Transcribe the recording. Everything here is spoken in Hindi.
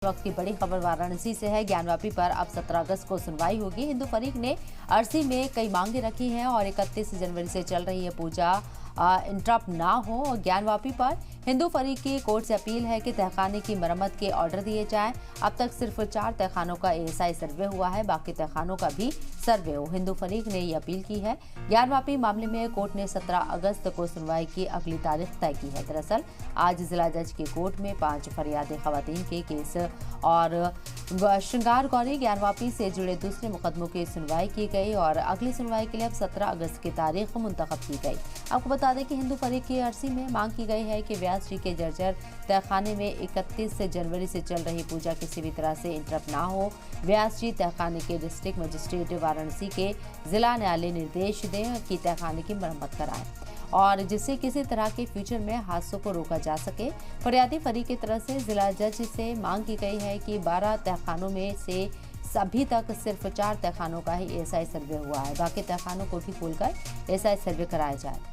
वक्त की बड़ी खबर वाराणसी से है। ज्ञानवापी पर अब 17 अगस्त को सुनवाई होगी। हिंदू फरीक ने अर्जी में कई मांगे रखी हैं और 31 जनवरी से चल रही है पूजा इंटरप्ट ना हो। और ज्ञानवापी पर हिंदू फरीक की कोर्ट से अपील है कि तहखाने की मरम्मत के ऑर्डर दिए जाएं। अब तक सिर्फ 4 तहखानों का एएसआई सर्वे हुआ है, बाकी तहखानों का भी सर्वे हो। हिंदू फरीक ने ये अपील की है। ज्ञानवापी मामले में कोर्ट ने 17 अगस्त को सुनवाई की अगली तारीख तय की है। दरअसल आज जिला जज की कोर्ट में 5 फरियादी खवातीन के केस और श्रृंगार गौरी ज्ञानवापी से जुड़े दूसरे मुकदमों की सुनवाई की गई और अगली सुनवाई के लिए अब 17 अगस्त की तारीख मुंतखब की गई। आपको बता दें कि हिंदू फरीक की अर्जी में मांग की गई है कि व्यास जी के जर्जर तहखाने में 31 जनवरी से चल रही पूजा किसी भी तरह से इंटरप्ट ना हो। व्यास जी तहखाने के डिस्ट्रिक्ट मजिस्ट्रेट वाराणसी के जिला न्यायालय निर्देश दें कि तहखाने की मरम्मत कराएं और जिससे किसी तरह के फ्यूचर में हादसों को रोका जा सके। फरियादी फरीक की तरफ से जिला जज से मांग की गई है कि 12 तहखानों में से अभी तक सिर्फ 4 तहखानों का ही एएसआई सर्वे हुआ है, बाकी तहखानों को भी खोलकर एएसआई सर्वे कराया जाए।